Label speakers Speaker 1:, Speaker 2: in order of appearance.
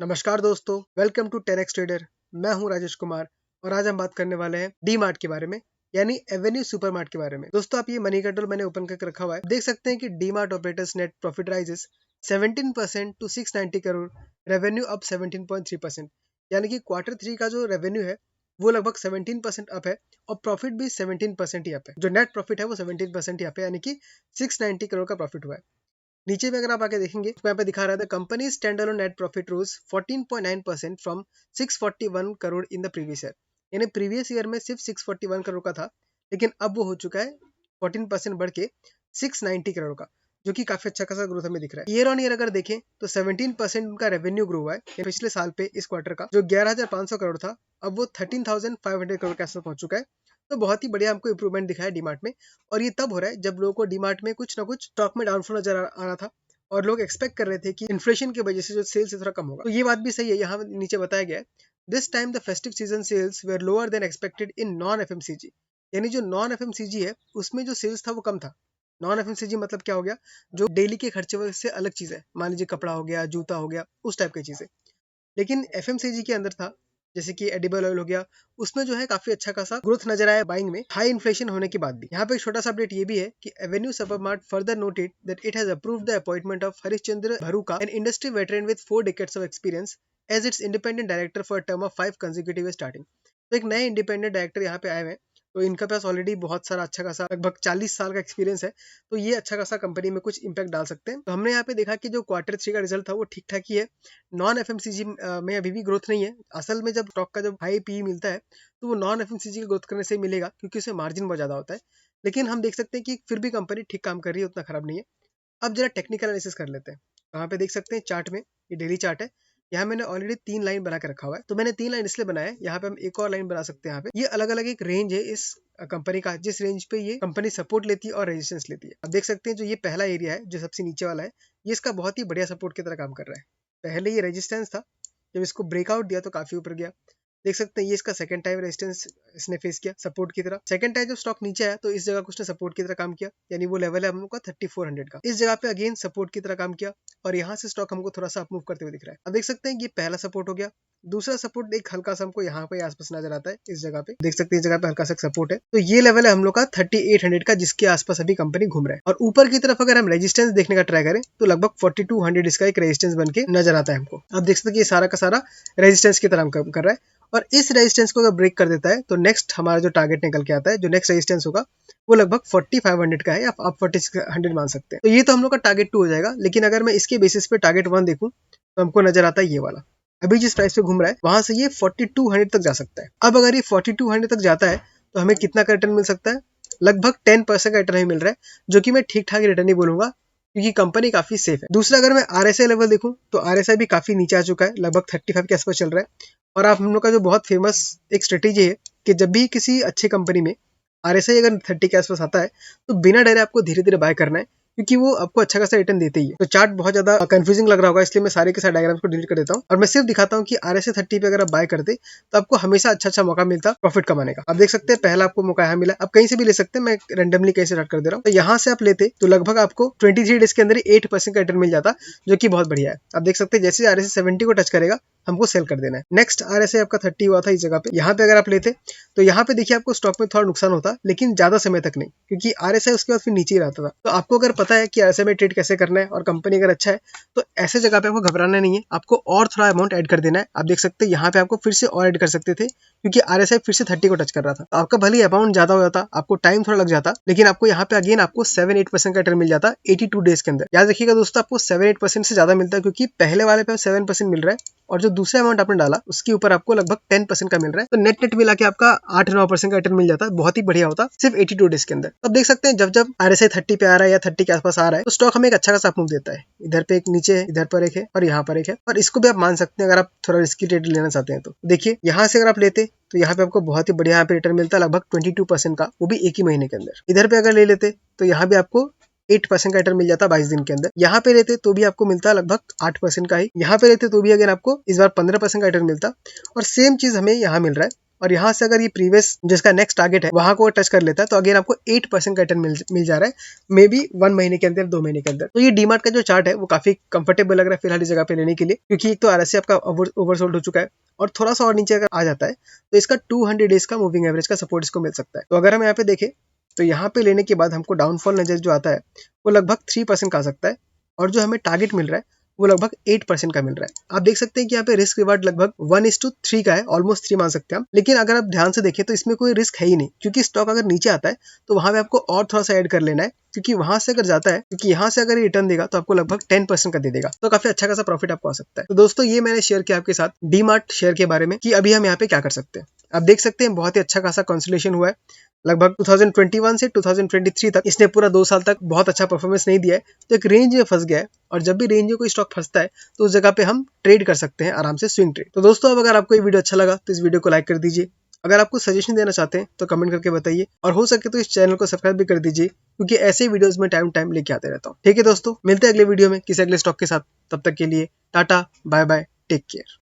Speaker 1: नमस्कार दोस्तों, welcome to 10x trader. मैं हूं राजेश कुमार और आज हम बात करने वाले हैं डी मार्ट के बारे में, यानी एवेन्यू सुपरमार्ट के बारे में। दोस्तों, आप ये मनी कंट्रोल मैंने ओपन करके रखा हुआ है। देख सकते हैं कि DMart operators net profit rises 17% to 690 crore, revenue up 17.3%। यानी कि क्वार्टर 3 का जो रेवेन्यू है वो लगभग 17% अप है और प्रॉफिट भी 17% ही अप है। जो नेट प्रॉफिट है वो 17% ही अप है, यानी कि 690 करोड़ का प्रॉफिट हुआ है। नीचे में अगर आप आके देखेंगे तो यहाँ पे दिखा रहा था company stand alone net profit rose 14.9% from 641 crore in the previous year. यानी प्रीवियस ईयर में सिर्फ 641 करोड़ का था, लेकिन अब वो हो चुका है 14% बढ़ के 690 करोड़ का, जो कि काफी अच्छा खासा ग्रोथ हमें दिख रहा है। ईयर ऑन ईयर अगर देखें तो 17% उनका रेवेन्यू ग्रो हुआ है। पिछले साल पे इस क्वार्टर का जो 11,500 करोड़ था, अब वो 13,500 करोड़ के आसपास पहुंच चुका है। तो बहुत ही बढ़िया हमको इंप्रूवमेंट दिखा है डीमार्ट में। और ये तब हो रहा है जब लोगों को डीमार्ट में कुछ ना कुछ स्टॉक में डाउनफॉल नजर आ रहा था और लोग एक्सपेक्ट कर रहे थे कि इन्फ्लेशन की वजह से जो सेल्स थोड़ा कम होगा। तो ये बात भी सही है, यहाँ नीचे बताया गया है this time the festive season sales were lower than expected in non FMCG. यानी जो नॉन एफएमसीजी है उसमें जो सेल्स था वो कम था। नॉन एफएमसीजी मतलब क्या हो गया? जो डेली के खर्चे से अलग चीज है, मान लीजिए कपड़ा हो गया, जूता हो गया, उस टाइप की चीजें। लेकिन एफएमसीजी के अंदर था, जैसे कि एडिबल ऑयल हो गया, उसमें जो है काफी अच्छा खासा ग्रोथ नजर आया बाइंग में, हाई इन्फ्लेशन होने के बाद भी। यहाँ पे एक छोटा सा अपडेट ये भी है कि Avenue Supermart further noted that it has approved the appointment of Harishchandra Bharuka, an industry veteran with 4 decades of experience as its independent director for term of 5 consecutive starting. तो एक नए इंडिपेंडेंट डायरेक्टर यहाँ पे आए हुए हैं। तो इनका पास ऑलरेडी बहुत सारा अच्छा खासा लगभग 40 साल का एक्सपीरियंस है, तो ये अच्छा खासा कंपनी में कुछ इंपैक्ट डाल सकते हैं। तो हमने यहाँ पे देखा कि जो क्वार्टर 3 का रिजल्ट था वो ठीक ठाक ही है। नॉन एफएमसीजी में अभी भी ग्रोथ नहीं है। असल में जब स्टॉक का जब हाई पी मिलता है तो वो नॉन एफएमसीजी की ग्रोथ करने से ही मिलेगा, क्योंकि उसमें मार्जिन बहुत ज्यादा होता है। लेकिन हम देख सकते हैं कि फिर भी कंपनी ठीक काम कर रही है, उतना खराब नहीं है। अब जरा टेक्निकल एनालिसिस कर लेते हैं। यहाँ पे देख सकते हैं चार्ट में, ये डेली चार्ट है। यहाँ मैंने ऑलरेडी 3 लाइन बना के रखा हुआ है। तो मैंने 3 लाइन इसलिए बनाया है, यहाँ पे हम एक और लाइन बना सकते हैं। यहाँ पे ये अलग अलग एक रेंज है इस कंपनी का, जिस रेंज पे ये कंपनी सपोर्ट लेती है और रेजिस्टेंस लेती है। अब देख सकते हैं जो ये पहला एरिया है, जो सबसे नीचे वाला है, ये इसका बहुत ही बढ़िया सपोर्ट की तरह काम कर रहा है। पहले ये रेजिस्टेंस था, जब इसको ब्रेकआउट दिया तो काफी ऊपर गया। देख सकते हैं ये इसका सेकंड टाइम रेजिस्टेंस इसने फेस किया सपोर्ट की तरह। सेकंड टाइम जब स्टॉक नीचे आया तो इस जगह कुछ ने सपोर्ट की तरह काम किया, यानी वो लेवल है हम लोग का 3400 का। इस जगह पे अगेन सपोर्ट की तरह काम किया और यहाँ से स्टॉक हमको थोड़ा सा अप मूव करते हुए दिख रहा है। अब देख सकते हैं ये पहला सपोर्ट हो गया। दूसरा सपोर्ट एक हल्का सा हमको यहाँ पे आसपास नजर आता है, इस जगह पे देख सकते हैं, इस जगह पे हल्का सा सपोर्ट है। तो ये लेवल है हम लोग का 3800 का, जिसके आसपास अभी कंपनी घूम रहा है। और ऊपर की तरफ अगर हम रेजिस्टेंस देखने का ट्राई करें तो लगभग 4200 इसका एक रेजिस्टेंस बन के नजर आता है हमको। अब देख सकते हैं कि ये सारा का सारा रेजिस्टेंस की तरह काम कर रहा है। और इस रेजिस्टेंस को अगर ब्रेक कर देता है तो नेक्स्ट हमारा जो टारगेट निकल के आता है, जो नेक्स्ट रेजिस्टेंस होगा वो लगभग 4500 का है, या आप 4600 मान सकते हैं। तो ये तो हम लोग का टारगेट 2 हो जाएगा। लेकिन अगर मैं इसके बेसिस पे टारगेट 1 देखूं तो हमको नजर आता है ये वाला। अभी जिस प्राइस पे घूम रहा है वहां से ये 4200 तक जा सकता है। अब अगर ये 4200 तक जाता है तो हमें कितना का रिटर्न मिल सकता है? लगभग 10% का रिटर्न हमें मिल रहा है, जो कि मैं ठीक ठाक रिटर्न ही बोलूंगा, क्योंकि कंपनी काफी सेफ है। दूसरा, अगर मैं आरएसआई लेवल देखूं तो आरएसआई भी काफी नीचे आ चुका है, लगभग 35 के आसपास चल रहा है। और आप हम लोग का जो बहुत फेमस एक स्ट्रेटेजी है कि जब भी किसी अच्छे कंपनी में आरएसआई अगर 30 के आसपास आता है तो बिना डरे आपको धीरे धीरे बाय करना है, क्योंकि वो आपको अच्छा खासा रिटर्न देते ही है। तो चार्ट बहुत ज्यादा कंफ्यूजिंग लग रहा होगा, इसलिए मैं सारे के सारे डायग्राम्स को डिलीट कर देता हूँ और मैं सिर्फ दिखाता हूँ कि आरएसआई 30 पे अगर आप बाय करते तो आपको हमेशा अच्छा अच्छा मौका मिलता प्रॉफिट कमाने का। आप देख सकते हैं पहला आपको मौका यहाँ मिला। आप कहीं से भी ले सकते हैं, मैं रेंडमली कहीं से स्टार्ट कर दे रहा हूँ। तो यहाँ से आप लेते तो लगभग आपको 23 डेज के अंदर 8% का रिटर्न मिल जाता, जो कि बहुत बढ़िया है। आप देख सकते हैं जैसे आरएसआई 70 को टच करेगा हमको सेल कर देना है। नेक्स्ट आरएसआई आपका 30 हुआ था इस जगह पे। यहाँ पे अगर आप लेते तो यहाँ पे देखिए आपको स्टॉक में थोड़ा नुकसान होता, लेकिन ज्यादा समय तक नहीं, क्योंकि आरएसआई उसके बाद फिर नीचे ही रहता था। तो आपको अगर पता है कि आरएसआई में ट्रेड कैसे करना है और कंपनी अगर अच्छा है तो ऐसे जगह पे आपको घबराना नहीं है, आपको और थोड़ा अमाउंट ऐड कर देना है। आप देख सकते हैं यहाँ पे आपको फिर से और ऐड कर सकते थे, क्योंकि आरएसआई फिर से 30 को टच कर रहा था। तो आपका भले ही अमाउंट ज्यादा हो जाता, आपको टाइम थोड़ा लग जाता, लेकिन आपको यहाँ पे अगेन आपको 7-8% का रिटर्न मिल जाता 82 डेज के अंदर। याद रखिएगा दोस्तों, आपको 7-8% से ज्यादा मिलता है, क्योंकि पहले वाले पे 7% मिल रहा है और जो दूसरा अमाउंट आपने डाला उसके ऊपर आपको लगभग 10% का मिल रहा है। तो नेट नेट मिला के आपका 8-9% का रिटर्न मिल जाता है, बहुत ही बढ़िया होता सिर्फ 82 डेज के अंदर। अब देख सकते हैं जब जब आरएसआई 30 पे आ रहा है या 30 के आसपास आ रहा है तो स्टॉक हमें एक अच्छा खासा मूव देता है। इधर पे एक नीचे है, इधर पर एक है और यहाँ पर एक है, और इसको भी आप मान सकते हैं अगर आप थोड़ा रिस्की ट्रेड लेना चाहते हैं तो। देखिए यहाँ से अगर आप लेते तो यहाँ पे आपको बहुत ही बढ़िया यहाँ पे रिटर्न मिलता है, लगभग 22% का, वो भी एक ही महीने के अंदर। इधर पे अगर ले लेते तो यहाँ भी आपको 8% का रिटर्न मिल जाता 22 दिन के अंदर। यहाँ पे रहते तो भी आपको मिलता लगभग 8% का ही। यहाँ पे रहते तो भी अगर आपको इस बार 15% का रिटर्न मिलता, और सेम चीज हमें यहाँ मिल रहा है। और यहाँ से अगर ये प्रीवियस जिसका नेक्स्ट टारगेट है वहां को टच कर लेता है तो अगेन आपको 8% का रिटर्न मिल जा रहा है, मे बी 1 महीने के अंदर, 2 महीने के अंदर। तो ये डीमार्ट का जो चार्ट है वो काफी कंफर्टेबल लग रहा है फिलहाल इस जगह पे लेने के लिए, क्योंकि एक तो आरएसआई आपका ओवरसोल्ड हो चुका है और थोड़ा सा और नीचे अगर आ जाता है तो इसका 200 डेज का मूविंग एवरेज का सपोर्ट इसको मिल सकता है। तो अगर हम यहाँ पे देखें तो यहाँ पे लेने के बाद हमको डाउनफॉल नजर जो आता है वो लगभग 3% का आ सकता है, और जो हमें टारगेट मिल रहा है वो लगभग 8% का मिल रहा है। आप देख सकते हैं कि यहाँ पे रिस्क रिवार्ड लगभग 1:3 का है, ऑलमोस्ट 3 मान सकते हैं हम। लेकिन अगर आप ध्यान से देखें तो इसमें कोई रिस्क है ही नहीं, क्योंकि स्टॉक अगर नीचे आता है तो वहां पे आपको और थोड़ा सा ऐड कर लेना है, क्योंकि वहां से अगर जाता है, क्योंकि यहाँ से अगर रिटर्न देगा तो आपको लगभग 10% का दे देगा, तो काफी अच्छा खासा प्रॉफिट आपको आ सकता है। तो दोस्तों ये मैंने शेयर किया आपके साथ डीमार्ट शेयर के बारे में कि अभी हम यहाँ पे क्या कर सकते हैं। आप देख सकते हैं बहुत ही अच्छा खासा कंसोलिडेशन हुआ है। लगभग 2021 से 2023 तक इसने पूरा 2 साल तक बहुत अच्छा परफॉर्मेंस नहीं दिया है, तो एक रेंज में फंस गया है। और जब भी रेंज में कोई स्टॉक फंसता है तो उस जगह पे हम ट्रेड कर सकते हैं आराम से, स्विंग ट्रेड। तो दोस्तों अब अगर आपको ये वीडियो अच्छा लगा तो इस वीडियो को लाइक कर दीजिए। अगर आपको सजेशन देना चाहते हैं तो कमेंट करके बताइए, और हो सके तो इस चैनल को सब्सक्राइब भी कर दीजिए, क्योंकि ऐसे वीडियोस में टाइम लेके आते रहता हूँ। ठीक है दोस्तों, मिलते हैं अगले वीडियो में किसी अगले स्टॉक के साथ। तब तक के लिए tata bye bye, take care.